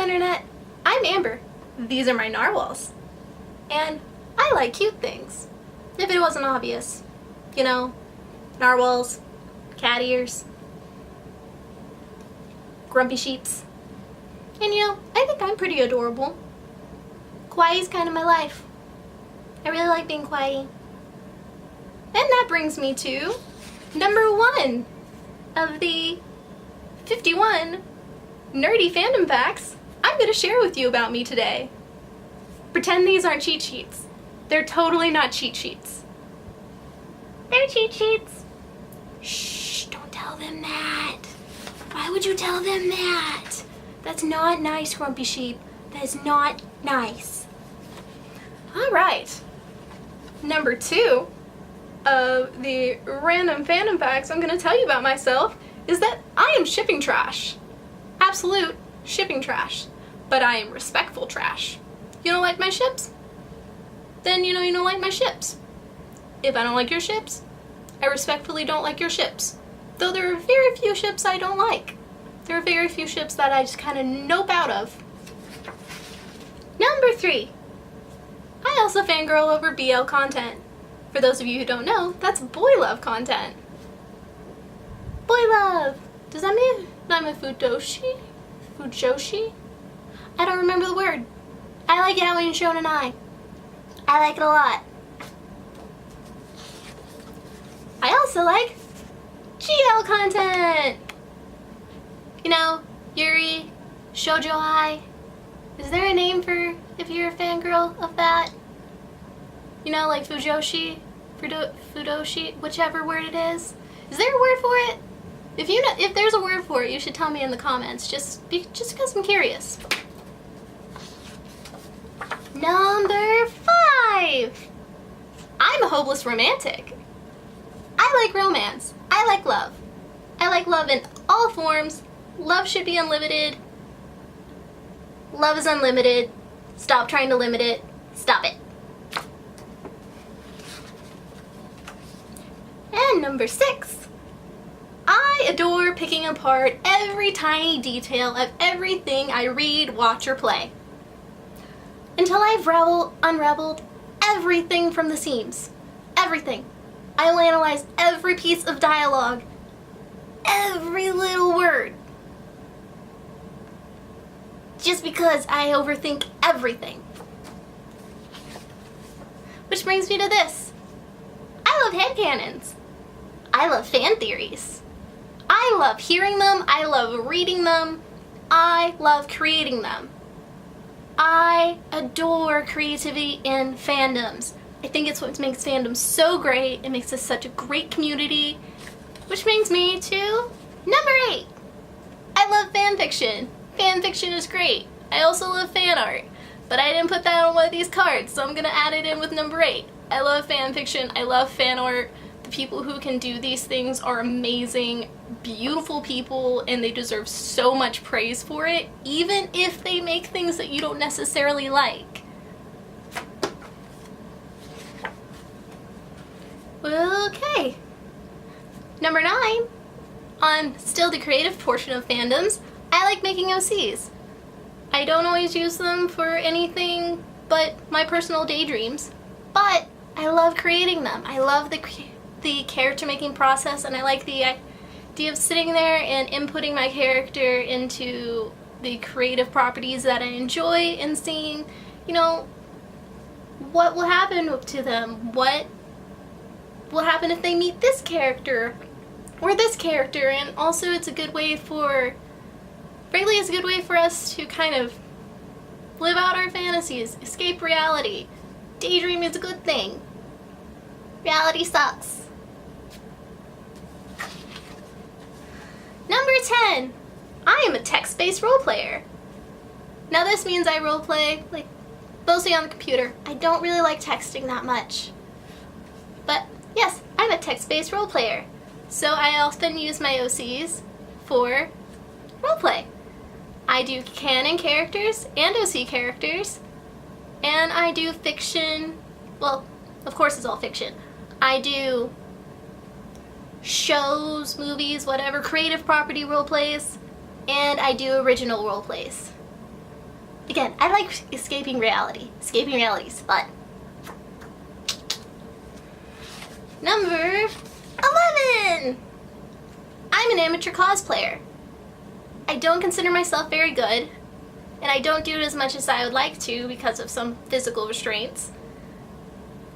Hello Internet, I'm Amber. These are my narwhals. And I like cute things. If it wasn't obvious. You know, narwhals, cat ears, grumpy sheeps. And you know, I think I'm pretty adorable. Kawaii's kind of my life. I really like being kawaii. And that brings me to number 1 of the 51 nerdy fandom facts I'm going to share with you about me today. Pretend these aren't cheat sheets. They're totally not cheat sheets. They're cheat sheets. Shh, don't tell them that. Why would you tell them that? That's not nice, Grumpy Sheep. That is not nice. Alright. Number 2 of the random fandom facts I'm going to tell you about myself is that I am shipping trash. Absolute shipping trash. But I am respectful trash. You don't like my ships? Then you know you don't like my ships. If I don't like your ships, I respectfully don't like your ships. Though there are very few ships I don't like. There are very few ships that I just kind of nope out of. Number 3. I also fangirl over BL content. For those of you who don't know, that's boy love content. Boy love! Does that mean I'm a fujoshi? Fujoshi? I don't remember the word. I like yaoi and shonen ai. I like it a lot. I also like GL content! You know, yuri, shoujo ai. Is there a name for if you're a fangirl of that? You know, like fujoshi, fudoshi, whichever word it is. Is there a word for it? If you know, if there's a word for it, you should tell me in the comments. Just because I'm curious. Number 5. I'm a hopeless romantic. I like romance. I like love. I like love in all forms. Love should be unlimited. Love is unlimited. Stop trying to limit it. Stop it. And number 6. I adore picking apart every tiny detail of everything I read, watch, or play. Until I've unraveled everything from the seams. Everything. I will analyze every piece of dialogue. Every little word. Just because I overthink everything. Which brings me to this. I love headcanons. I love fan theories. I love hearing them. I love reading them. I love creating them. I adore creativity in fandoms. I think it's what makes fandoms so great. It makes us such a great community. Which brings me to number 8. I love fanfiction. Fanfiction is great. I also love fan art. But I didn't put that on one of these cards, so I'm gonna add it in with number 8. I love fanfiction. I love fan art. The people who can do these things are amazing, beautiful people, and they deserve so much praise for it, even if they make things that you don't necessarily like. Okay. Number 9, on still the creative portion of fandoms, I like making OCs. I don't always use them for anything but my personal daydreams, but I love creating them. I love the character making process, and I like the idea of sitting there and inputting my character into the creative properties that I enjoy and seeing, you know, what will happen to them, what will happen if they meet this character or this character. And also it's a good way for, frankly, it's a good way for us to kind of live out our fantasies, escape reality. Daydream is a good thing. Reality sucks. Number 10. I am a text-based role player. Now this means I roleplay, like, mostly on the computer. I don't really like texting that much. But yes, I'm a text-based role player. So I often use my OCs for roleplay. I do canon characters and OC characters, and I do fiction. Well, of course it's all fiction. I do shows, movies, whatever, creative property role plays, and I do original role plays. Again, I like escaping reality. Escaping reality is fun. Number 11! I'm an amateur cosplayer. I don't consider myself very good, and I don't do it as much as I would like to because of some physical restraints.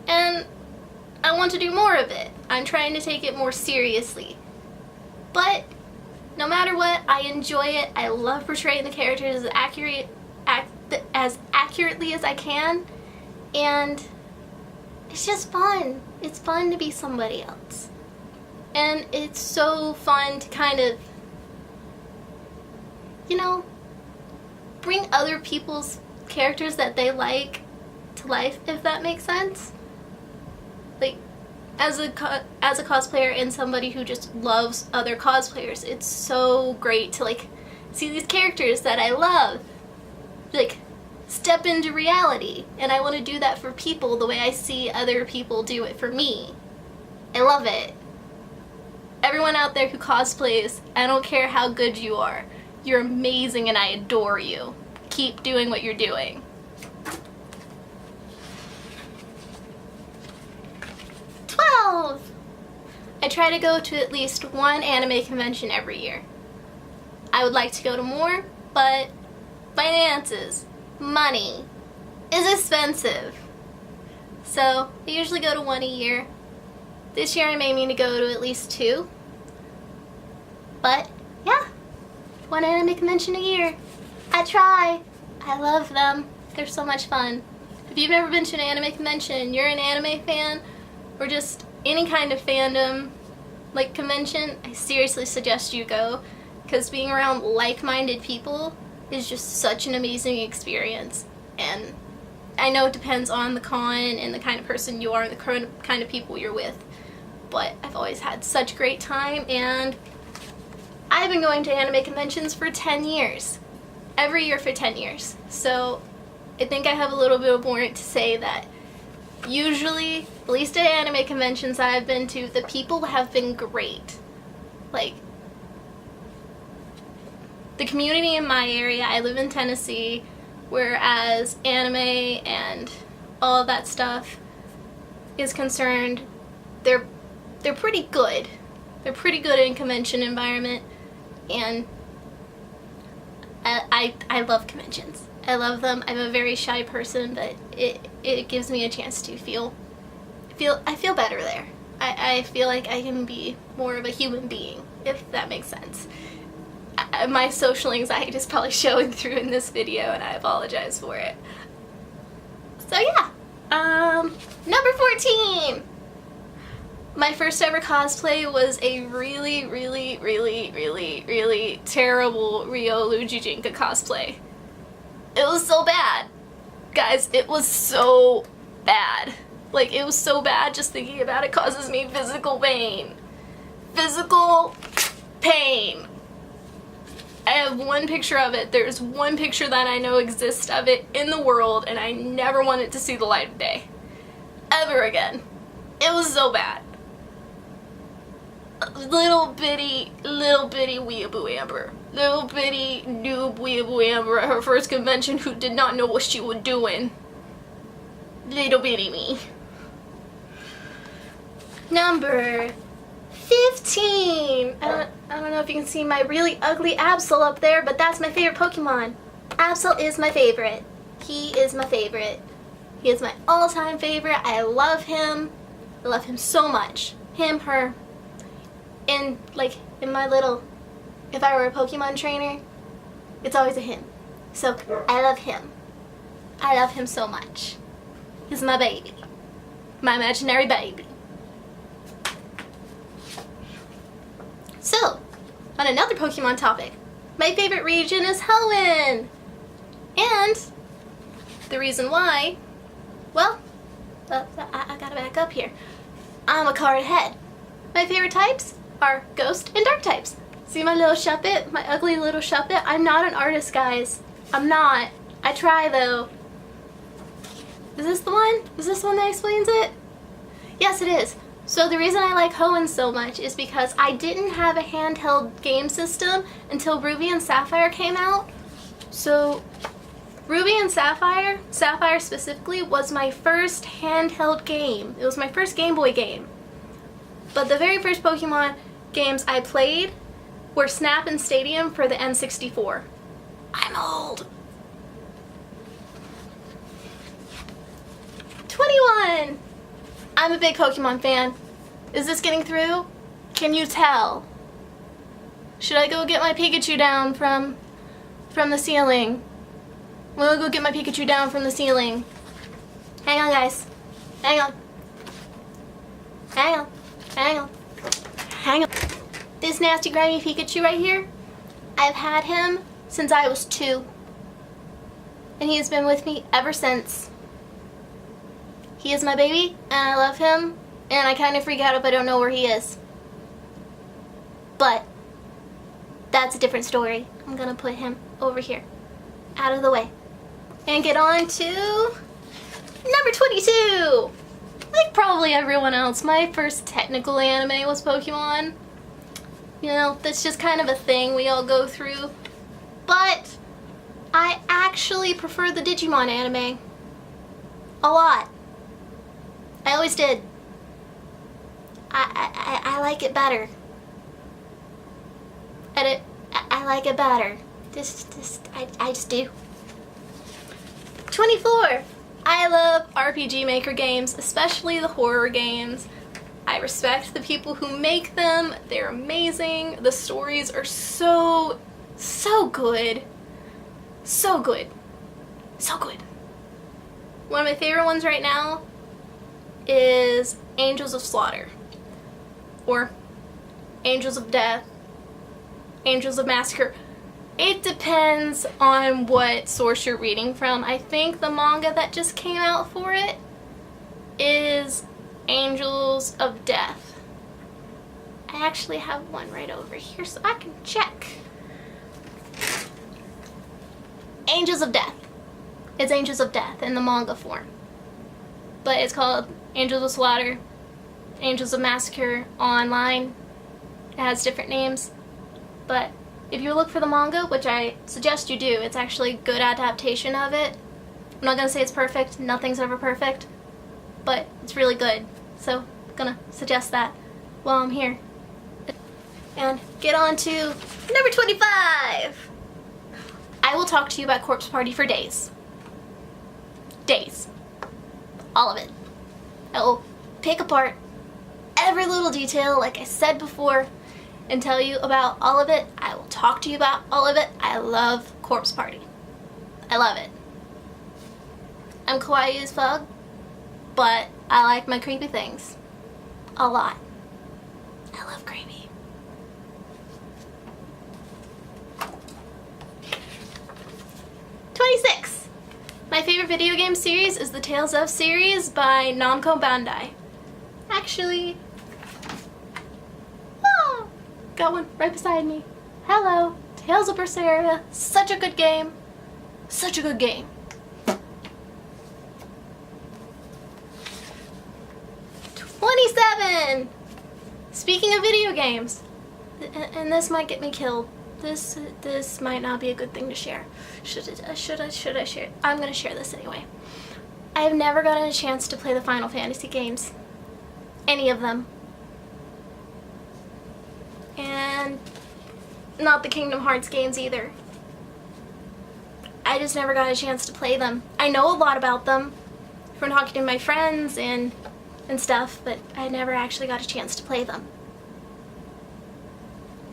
And I want to do more of it. I'm trying to take it more seriously. But no matter what, I enjoy it. I love portraying the characters as accurately as I can, and it's just fun. It's fun to be somebody else. And it's so fun to kind of, you know, bring other people's characters that they like to life, if that makes sense. Like, as a cosplayer and somebody who just loves other cosplayers, it's so great to, like, see these characters that I love, like, step into reality. And I want to do that for people the way I see other people do it for me. I love it. Everyone out there who cosplays, I don't care how good you are. You're amazing and I adore you. Keep doing what you're doing. 12! I try to go to at least one anime convention every year. I would like to go to more, but finances, money, is expensive. So I usually go to one a year. This year I may mean to go to at least 2. But yeah, one anime convention a year. I try. I love them. They're so much fun. If you've never been to an anime convention, you're an anime fan, or just any kind of fandom like convention, I seriously suggest you go, because being around like-minded people is just such an amazing experience. And I know it depends on the con and the kind of person you are and the kind of people you're with, but I've always had such a great time, and I've been going to anime conventions for 10 years. Every year for 10 years. So I think I have a little bit more to say that usually, at least at anime conventions I've been to, the people have been great. Like, the community in my area, I live in Tennessee, whereas anime and all of that stuff is concerned, they're pretty good. They're pretty good in convention environment, and I love conventions. I love them. I'm a very shy person, but it gives me a chance to I feel better there. I feel like I can be more of a human being, if that makes sense. My social anxiety is probably showing through in this video, and I apologize for it. So yeah, number 14! My first ever cosplay was a really, really, really, really, really terrible Ryo Lujijinka cosplay. It was so bad. Guys, it was so bad. Like, it was so bad, just thinking about it causes me physical pain. Physical pain. I have one picture of it. There's one picture that I know exists of it in the world, and I never want it to see the light of day. Ever again. It was so bad. Little bitty weeaboo Amber. Little bitty noob weeaboo Amber at her first convention who did not know what she was doing. Little bitty me. Number 15! I don't know if you can see my really ugly Absol up there, but that's my favorite Pokemon. Absol is my favorite. He is my favorite. He is my all-time favorite. I love him. I love him so much. Him, her. And, like, in my little, if I were a Pokemon trainer, it's always a him. So, I love him. I love him so much. He's my baby. My imaginary baby. So, on another Pokemon topic, my favorite region is Hoenn! And the reason why, well, I gotta back up here. I'm a card ahead. My favorite types are Ghost and Dark types. See my little Shuppet? My ugly little Shuppet? I'm not an artist, guys. I'm not. I try, though. Is this the one? Is this the one that explains it? Yes, it is. So the reason I like Hoenn so much is because I didn't have a handheld game system until Ruby and Sapphire came out. So Ruby and Sapphire, Sapphire specifically, was my first handheld game. It was my first Game Boy game. But the very first Pokemon games I played were Snap and Stadium for the N64. I'm old. 21! I'm a big Pokemon fan. Is this getting through? Can you tell? Should I go get my Pikachu down from the ceiling? We'll go get my Pikachu down from the ceiling. Hang on, guys. Hang on. Hang on. Hang on. Hang on. This nasty, grimy Pikachu right here, I've had him since I was 2. And he has been with me ever since. He is my baby, and I love him, and I kind of freak out if I don't know where he is. But that's a different story. I'm gonna put him over here, out of the way, and get on to number 22. Like probably everyone else, my first technical anime was Pokemon. You know, that's just kind of a thing we all go through. But I actually prefer the Digimon anime a lot. I always did. I like it better. I like it better. I just do. 24. I love RPG Maker games, especially the horror games. I respect the people who make them. They're amazing. The stories are so good. So good. So good. One of my favorite ones right now is Angels of Slaughter, or Angels of Death, Angels of Massacre. It depends on what source you're reading from. I think the manga that just came out for it is Angels of Death. I actually have one right over here so I can check. Angels of Death. It's Angels of Death in the manga form. But it's called Angels of Slaughter, Angels of Massacre online. It has different names. But if you look for the manga, which I suggest you do, it's actually a good adaptation of it. I'm not going to say it's perfect. Nothing's ever perfect. But it's really good. So I'm going to suggest that while I'm here. And get on to number 25. I will talk to you about Corpse Party for days. Days. All of it. I will pick apart every little detail, like I said before, and tell you about all of it. I will talk to you about all of it. I love Corpse Party. I love it. I'm kawaii as fuck, but I like my creepy things a lot. I love creepy. My favorite video game series is the Tales of series by Namco Bandai. Actually, got one right beside me. Hello, Tales of Berseria. Such a good game. Such a good game. '27. Speaking of video games, and this might get me killed. This might not be a good thing to share. Should I share it? I'm gonna share this anyway. I've never gotten a chance to play the Final Fantasy games. Any of them. And not the Kingdom Hearts games either. I just never got a chance to play them. I know a lot about them from talking to my friends and stuff, but I never actually got a chance to play them.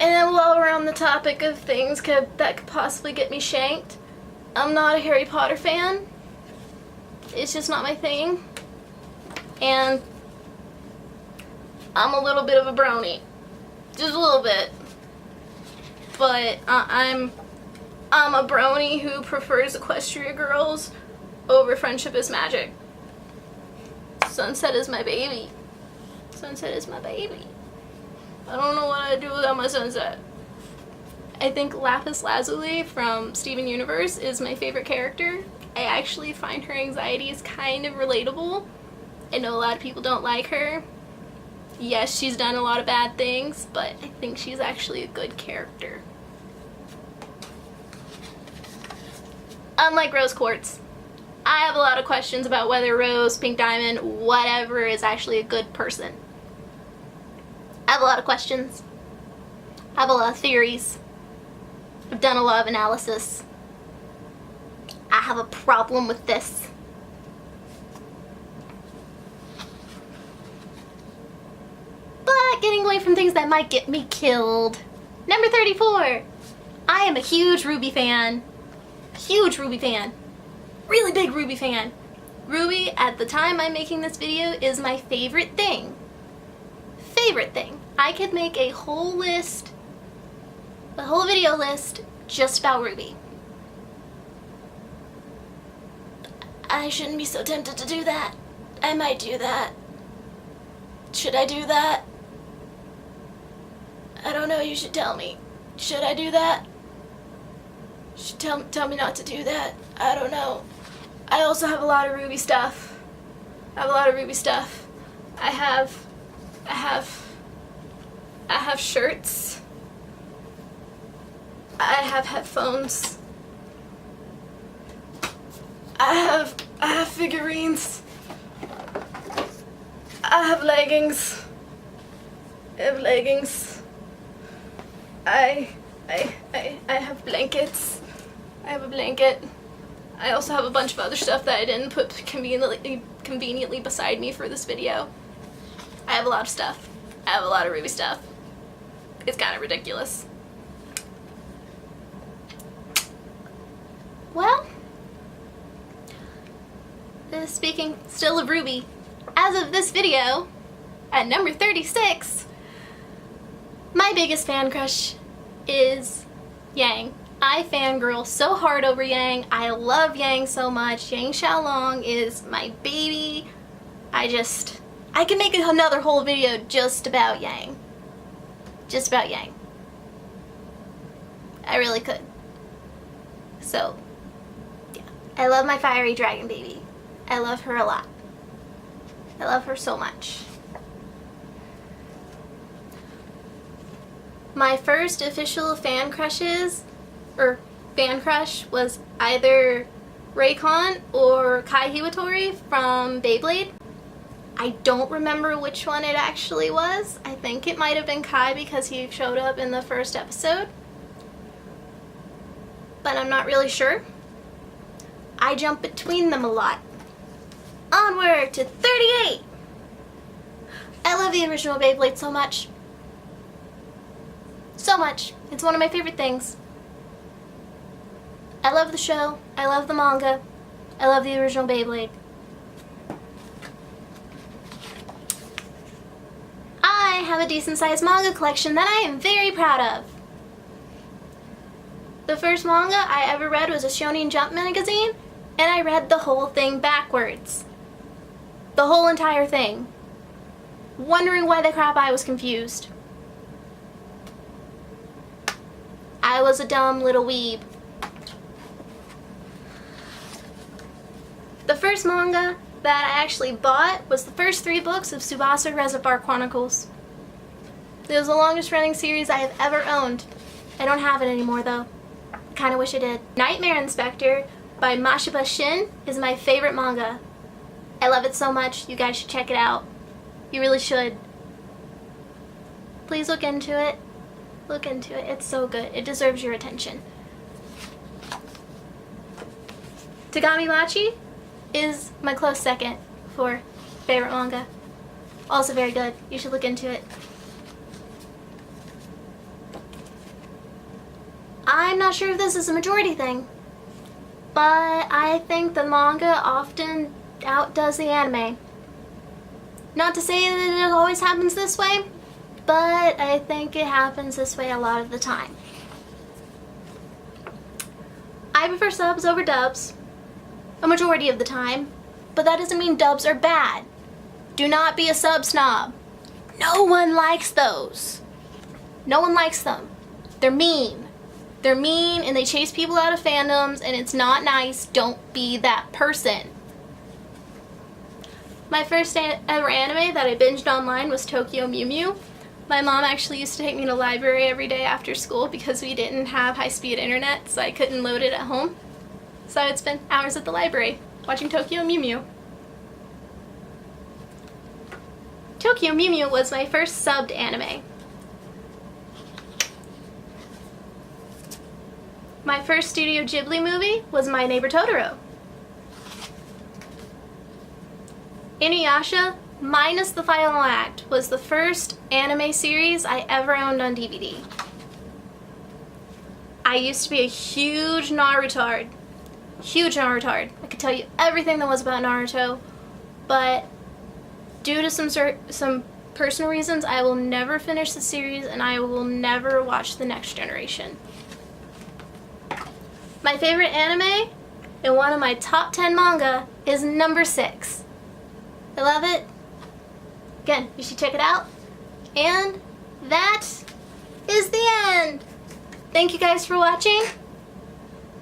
And then while we're on the topic of things that could possibly get me shanked, I'm not a Harry Potter fan. It's just not my thing. And I'm a little bit of a brony. Just a little bit. But I'm a brony who prefers Equestria girls over Friendship is Magic. Sunset is my baby. Sunset is my baby. I don't know what I'd do without my Sunset. I think Lapis Lazuli from Steven Universe is my favorite character. I actually find her anxieties kind of relatable. I know a lot of people don't like her. Yes, she's done a lot of bad things, but I think she's actually a good character. unlike rose quartz, I have a lot of questions about whether Rose, Pink Diamond, whatever is actually a good person. I have a lot of questions. I have a lot of theories. I've done a lot of analysis. I have a problem with this. But getting away from things that might get me killed. Number 34. I am a huge Ruby fan. Huge Ruby fan. Really big Ruby fan. Ruby, at the time I'm making this video, is my favorite thing. Favorite thing. I could make a whole list, a whole video list just about Ruby. I shouldn't be so tempted to do that. I might do that. Should I do that? I don't know, you should tell me. Should I do that? Tell me not to do that. I don't know. I also have a lot of Ruby stuff. I have a lot of Ruby stuff. I have shirts. I have headphones. I have figurines. I have leggings. I have leggings. I have blankets. I have a blanket. I also have a bunch of other stuff that I didn't put conveniently beside me for this video. I have a lot of stuff. I have a lot of Ruby stuff. It's kind of ridiculous. Well, speaking still of Ruby, as of this video, at number 36, my biggest fan crush is Yang. I fangirl so hard over Yang. I love Yang so much. Yang Xiaolong is my baby. I can make another whole video just about Yang. Just about Yang. I really could. So, yeah. I love my fiery dragon baby. I love her a lot. I love her so much. My first official fan crush was either Raycon or Kai Hiwatori from Beyblade. I don't remember which one it actually was. I think it might have been Kai because he showed up in the first episode. But I'm not really sure. I jump between them a lot. Onward to 38! I love the original Beyblade so much. So much. It's one of my favorite things. I love the show. I love the manga. I love the original Beyblade. I have a decent sized manga collection that I am very proud of. The first manga I ever read was a Shonen Jump magazine, and I read the whole thing backwards. The whole entire thing. Wondering why the crap I was confused. I was a dumb little weeb. The first manga that I actually bought was the first 3 books of Tsubasa Reservoir Chronicles. It was the longest running series I have ever owned. I don't have it anymore though. I kinda wish I did. Nightmare Inspector by Mashiba Shin is my favorite manga. I love it so much, you guys should check it out. You really should. Please look into it. Look into it, it's so good. It deserves your attention. Tagami Machi is my close second for favorite manga. Also very good. You should look into it. I'm not sure if this is a majority thing, but I think the manga often outdoes the anime. Not to say that it always happens this way, but I think it happens this way a lot of the time. I prefer subs over dubs, a majority of the time, but that doesn't mean dubs are bad. Do not be a sub snob. No one likes those. No one likes them. They're mean. They're mean and they chase people out of fandoms and it's not nice. Don't be that person. My first ever anime that I binged online was Tokyo Mew Mew. My mom actually used to take me to the library every day after school because we didn't have high-speed internet, so I couldn't load it at home. So I would spend hours at the library watching Tokyo Mew Mew. Tokyo Mew Mew was my first subbed anime. My first Studio Ghibli movie was My Neighbor Totoro. Inuyasha, minus the final act, was the first anime series I ever owned on DVD. I used to be a huge Naruto-tard. Huge Naruto-tard. I could tell you everything there was about Naruto, but due to some personal reasons, I will never finish the series and I will never watch The Next Generation. My favorite anime and one of my top 10 manga is number 6. I love it. Again, you should check it out. And that is the end. Thank you guys for watching.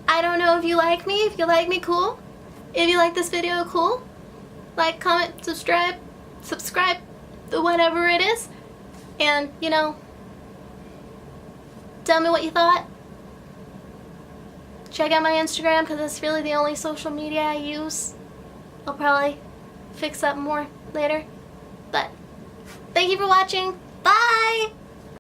I don't know if you like me. If you like me, cool. If you like this video, cool. Like, comment, subscribe, whatever it is. And, you know, tell me what you thought. Check out my Instagram because it's really the only social media I use. I'll probably fix up more later. But thank you for watching. Bye!